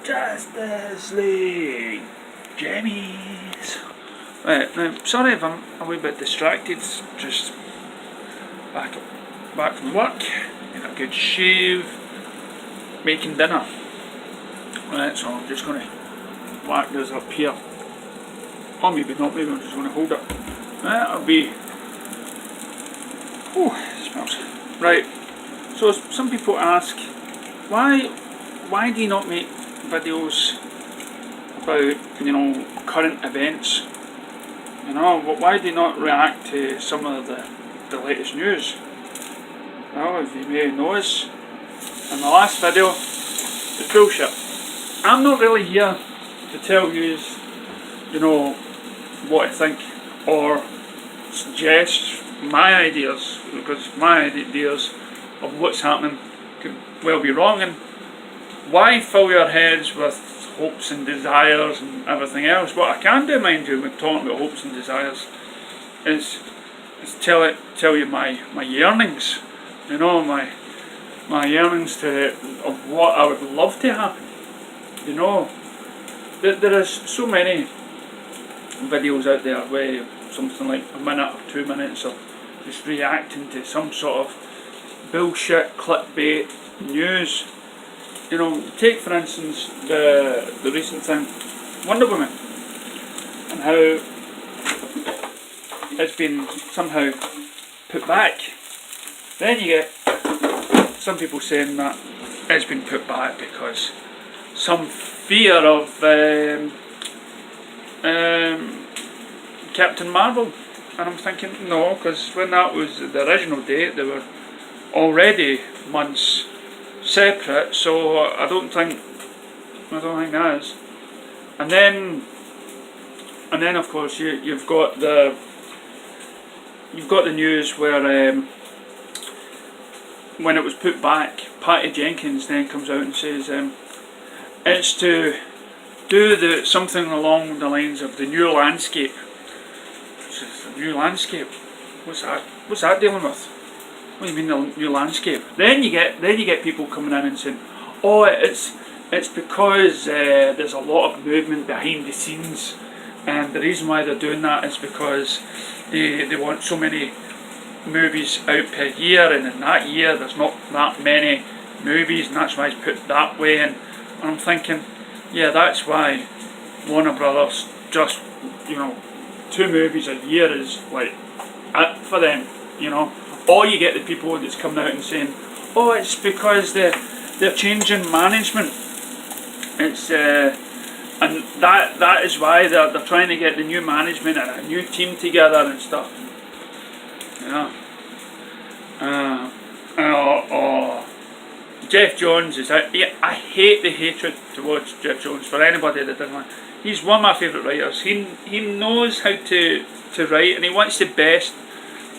Justice League Jammies. Right, now, sorry if I'm a wee bit distracted, just back from work, getting a good shave, making dinner. Right, so I'm just going to whack this up here. Or maybe not, maybe I'm just going to hold it. That'll be... Oh, it smells. Right, so some people ask, why do you not make videos about, current events? Why do you not react to some of the latest news? Well, if you may notice, in the last video, it's bullshit. I'm not really here to tell you, what I think or suggest my ideas, because my ideas of what's happening could well be wrong. And why fill your heads with hopes and desires and everything else? What I can do, mind you, when talking about hopes and desires, is tell you my yearnings, my yearnings of what I would love to happen. There is so many videos out there where something like a minute or 2 minutes of just reacting to some sort of bullshit clickbait news. Take for instance the recent thing, Wonder Woman, and how it's been somehow put back. Then you get some people saying that it's been put back because some fear of Captain Marvel. And I'm thinking, no, because when that was the original date, they were already months separate, so I don't think that is. And then of course you've got the news where when it was put back, Patty Jenkins then comes out and says it's to do something along the lines of the new landscape. The new landscape. What's that dealing with? What do you mean the new landscape? Then you get people coming in and saying, oh, it's because there's a lot of movement behind the scenes, and the reason why they're doing that is because they want so many movies out per year, and in that year there's not that many movies, and that's why it's put that way. And I'm thinking, yeah, that's why Warner Brothers just 2 movies a year is like it for them, Or you get the people that's coming out and saying, oh, it's because they're changing management. It's and that is why they're trying to get the new management and a new team together and stuff. Jeff Johns is out. Yeah, I hate the hatred towards Jeff Johns. For anybody that doesn't like, he's one of my favourite writers. He knows how to write, and he wants the best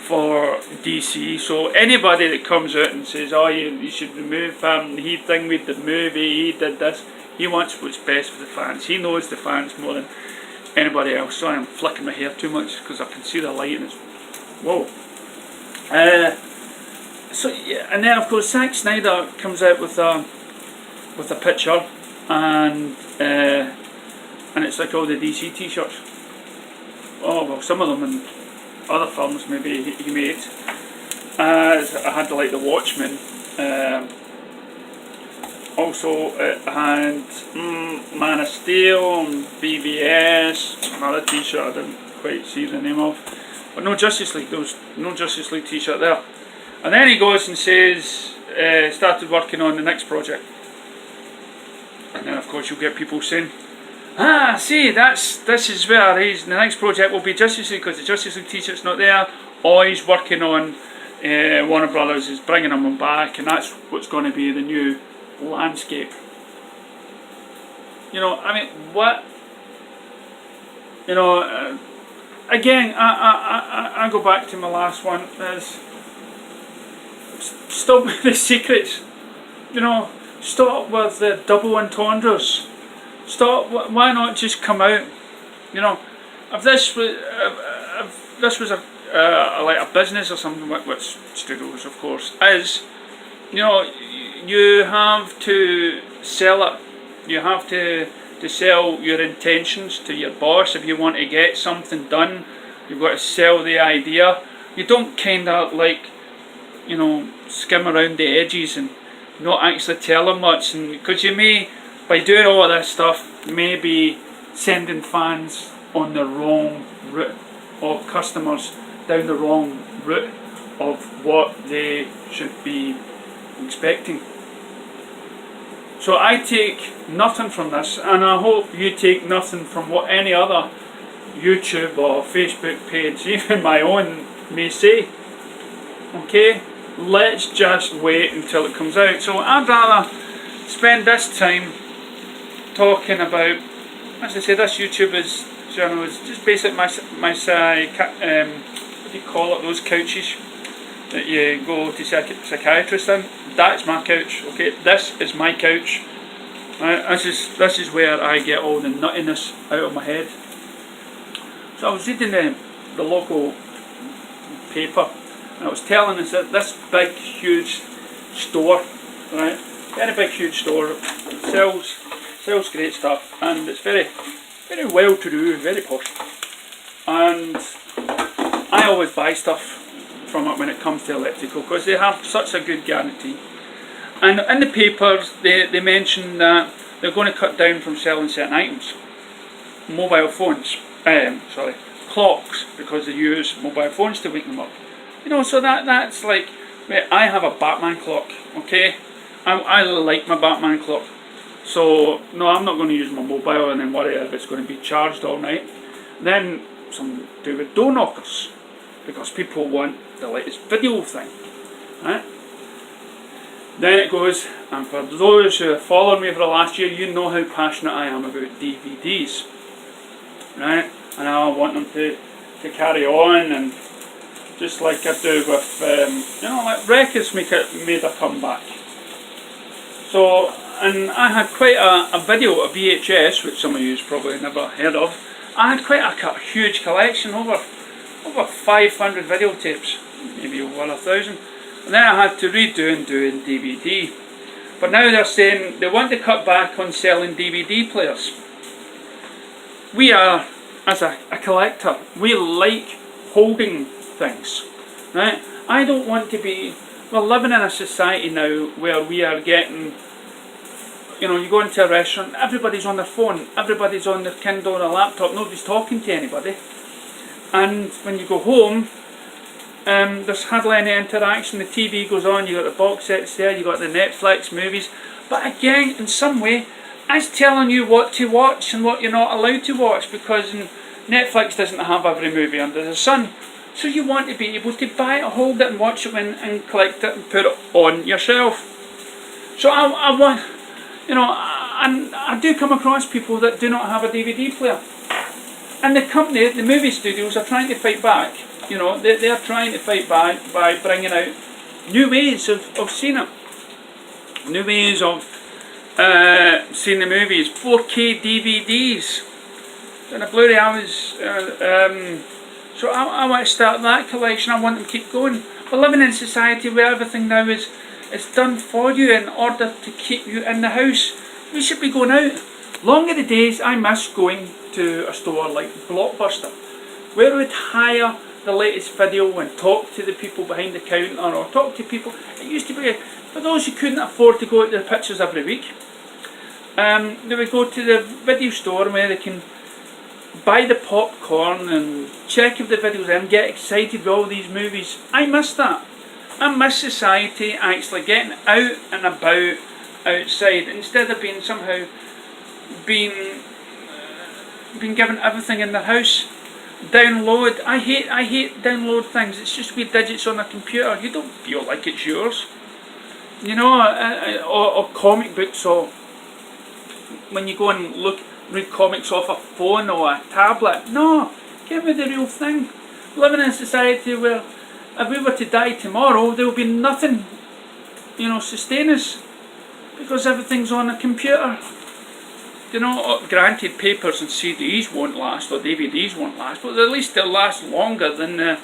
for DC. So anybody that comes out and says, oh, you should remove him, he with the movie, he did this, he wants what's best for the fans. He knows the fans more than anybody else. Sorry, I'm flicking my hair too much because I can see the light and it's whoa. So yeah, and then of course Zack Snyder comes out with a picture, and it's like all the DC t-shirts. Oh well, some of them in other films maybe he made. I had like the Watchmen. Also it had Man of Steel and BVS. Another t-shirt I didn't quite see the name of, but no Justice League. There was no Justice League t-shirt there. And then he goes and says, started working on the next project. And then of course you'll get people saying, see, this is where the next project will be Justice League, because the Justice League t-shirt's not there, or he's working on, Warner Brothers is bringing them back, and that's what's going to be the new landscape. What? Again, I go back to my last one, is stop with the secrets. Stop with the double entendres. Stop. Why not just come out? If this was like a business or something, which studios of course is, you have to sell it You have to sell your intentions to your boss. If you want to get something done, you've got to sell the idea. You don't kind of like, skim around the edges and not actually tell them much, and because you may, by doing all of this stuff, maybe sending fans on the wrong route, or customers down the wrong route of what they should be expecting. So I take nothing from this, and I hope you take nothing from what any other YouTube or Facebook page, even my own, may say. Okay, let's just wait until it comes out. So I'd rather spend this time talking about, as I say, this YouTuber's channel is just basically what do you call it, those couches that you go to psychiatrists in. That's my couch. Okay, this is my couch. This is where I get all the nuttiness out of my head. So I was reading the local paper, and it was telling us that this big, huge store, right, very big, huge store, sells great stuff, and it's very, very well to do, very posh. And I always buy stuff from it when it comes to electrical, because they have such a good guarantee. And in the papers they mention that they're going to cut down from selling certain items. Mobile phones, clocks, because they use mobile phones to wake them up. So that's like, I have a Batman clock, okay? I like my Batman clock. So no, I'm not going to use my mobile and then worry if it's going to be charged all night. Then some do with door knockers, because people want the latest video thing, right? Then it goes, and for those who have followed me for the last year, you know how passionate I am about DVDs, right? And I want them to carry on, and just like I do with, like Records made a comeback. So, and I had quite a video, a VHS, which some of you probably never heard of. I had quite a huge collection, over 500 videotapes, maybe over 1,000. And then I had to redo and do in DVD. But now they're saying they want to cut back on selling DVD players. We are, as a collector, we like holding things, right? I don't want to be, we're living in a society now where we are getting, you go into a restaurant, everybody's on their phone, everybody's on their Kindle or a laptop, nobody's talking to anybody. And when you go home, there's hardly any interaction. The TV goes on, you got the box sets there, you got the Netflix movies. But again, in some way, it's telling you what to watch and what you're not allowed to watch, because Netflix doesn't have every movie under the sun. So you want to be able to buy it, hold it and watch it and collect it and put it on your shelf. So I want, and I do come across people that do not have a DVD player. And the movie studios are trying to fight back. They are trying to fight back by bringing out new ways of seeing it. New ways of seeing the movies. 4K DVDs. And a Blu-ray, so I want to start that collection. I want them to keep going. We're living in a society where everything now is done for you in order to keep you in the house. We should be going out. Long are the days I miss going to a store like Blockbuster, where we'd hire the latest video and talk to the people behind the counter, or talk to people. It used to be, for those who couldn't afford to go to the pictures every week, they would go to the video store where they can buy the popcorn and check if the video's in, get excited with all these movies. I miss that. I miss society actually getting out and about outside, instead of being somehow being given everything in the house. Download. I hate download things. It's just wee digits on a computer. You don't feel like it's yours. Or comic books, or when you go and read comics off a phone or a tablet. No, give me the real thing. Living in a society where if we were to die tomorrow, there will be nothing, sustain us, because everything's on a computer. Granted, papers and CDs won't last, or DVDs won't last, but at least they'll last longer than the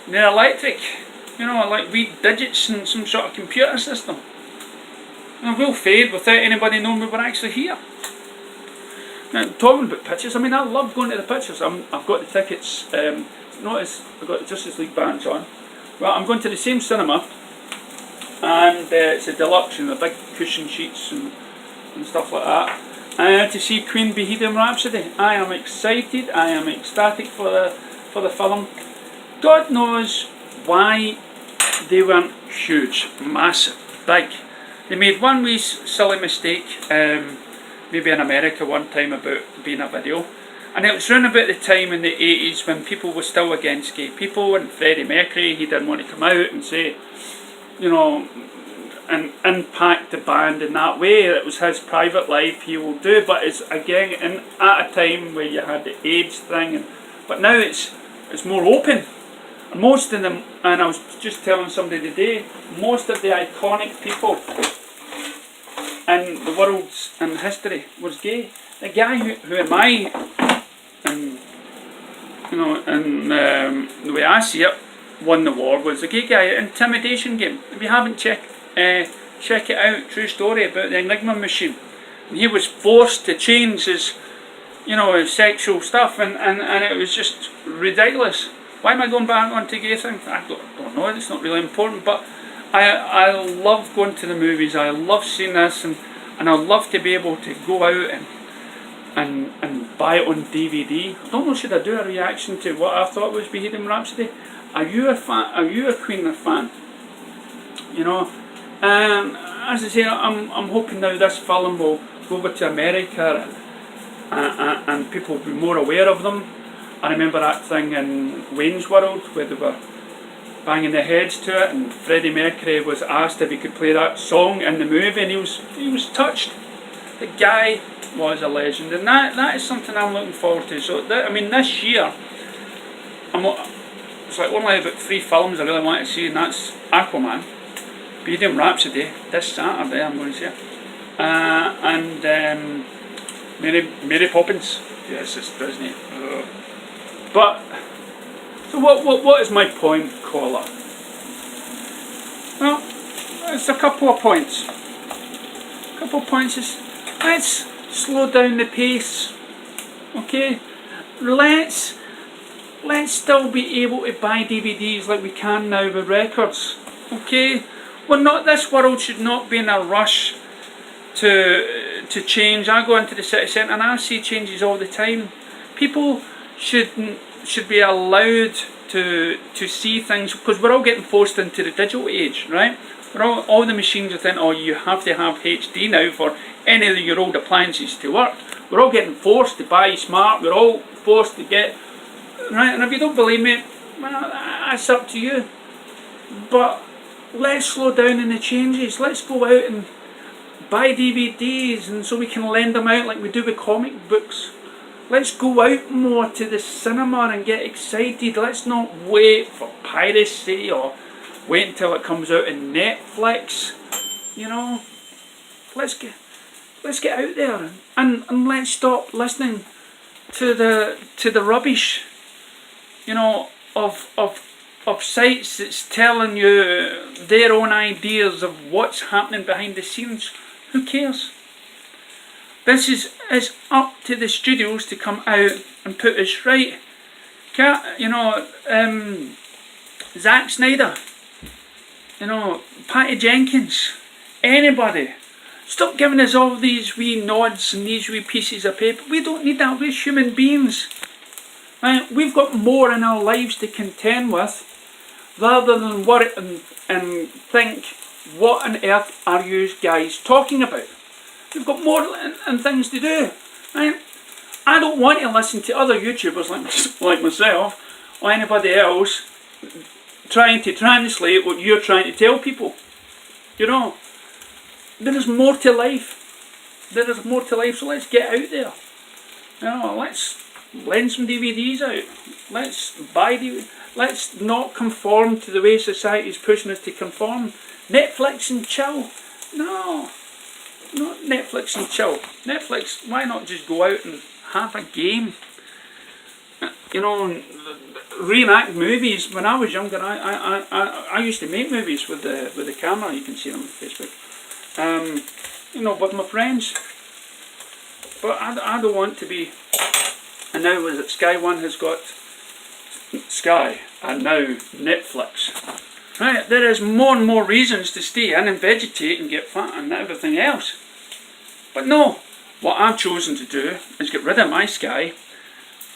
electric, like wee digits in some sort of computer system. And we'll fade without anybody knowing we were actually here. Now, talking about pictures, I mean, I love going to the pictures. I've got the tickets, notice I've got the Justice League bands on. Well, I'm going to the same cinema, and it's a deluxe, the big cushion sheets and stuff like that. To see Queen Bohemian Rhapsody. I am excited, I am ecstatic for the film. God knows why they weren't huge, massive, big. They made one wee silly mistake, maybe in America one time, about being a video. And it was around about the time in the 80s when people were still against gay people, and Freddie Mercury, he didn't want to come out and say, you know, and impact the band in that way. It was his private life, he will do, but it's again at a time where you had the AIDS thing, but now it's more open. And most of them, and I was just telling somebody today, most of the iconic people in the world's in history was gay. The guy who in my, you know, and the way I see it, won the war was a gay guy. Intimidation Game. If you haven't check it out. True story about the Enigma machine. And he was forced to change his, you know, his sexual stuff, and it was just ridiculous. Why am I going back onto gay things? I don't know. It's not really important, but I love going to the movies. I love seeing this, and I love to be able to go out and buy it on DVD. I don't know, should I do a reaction to what I thought was Bohemian Rhapsody? Are you a fan? Are you a Queen fan? You know, as I say, I'm hoping now this film will go over to America, and people will be more aware of them. I remember that thing in Wayne's World where they were banging their heads to it, and Freddie Mercury was asked if he could play that song in the movie, and he was touched. The guy was a legend, and that is something I'm looking forward to. So I mean, this year, it's like only about 3 films I really want to see, and that's Aquaman, Bohemian Rhapsody this Saturday, I'm going to say, and Mary Poppins. Yes, it's Disney. But so what is my point, caller? Well, it's a couple of points. Is let's slow down the pace. Okay, let's still be able to buy DVDs like we can now with records. Okay, this world should not be in a rush to change. I go into the city centre and I see changes all the time. People should be allowed to see things, because we're all getting forced into the digital age, right? We're all the machines are thinking, oh, you have to have HD now for any of your old appliances to work. We're all getting forced to buy smart. We're all forced to get right. And if you don't believe me, well, that's up to you. But let's slow down in the changes. Let's go out and buy DVDs, and so we can lend them out like we do with comic books. Let's go out more to the cinema and get excited. Let's not wait for piracy or wait until it comes out in Netflix. You know, let's get out there and let's stop listening to the rubbish, you know, of sites that's telling you their own ideas of what's happening behind the scenes. Who cares? This is up to the studios to come out and put us right. You know, Zack Snyder, you know, Patty Jenkins, anybody. Stop giving us all these wee nods and these wee pieces of paper. We don't need that. We're human beings. Right? We've got more in our lives to contend with, rather than worry and think, what on earth are you guys talking about? We've got more and things to do. Right? I don't want to listen to other YouTubers like myself or anybody else trying to translate what you're trying to tell people. You know, there is more to life. There is more to life, so let's get out there. You know, let's lend some DVDs out. Let's buy DVDs. Let's not conform to the way society is pushing us to conform. Netflix and chill. No. Not Netflix and chill. Netflix, why not just go out and have a game? You know, reenact movies. When I was younger, I used to make movies with the camera. You can see them on Facebook. you know, with my friends. But I don't want to be. And now was it Sky One has got Sky and now Netflix. Right, there is more and more reasons to stay in and vegetate and get fat and everything else. But no, what I've chosen to do is get rid of my Sky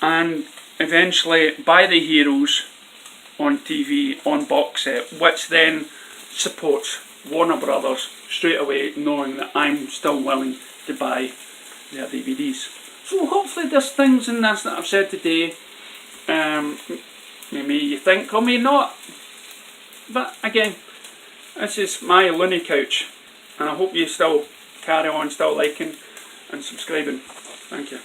and eventually buy the heroes on TV on box set, which then supports Warner Brothers straight away, knowing that I'm still willing to buy their DVDs. So hopefully there's things in this that I've said today, maybe you think or may not, but again, this is my loony couch, and I hope you still carry on, still liking and subscribing. Thank you.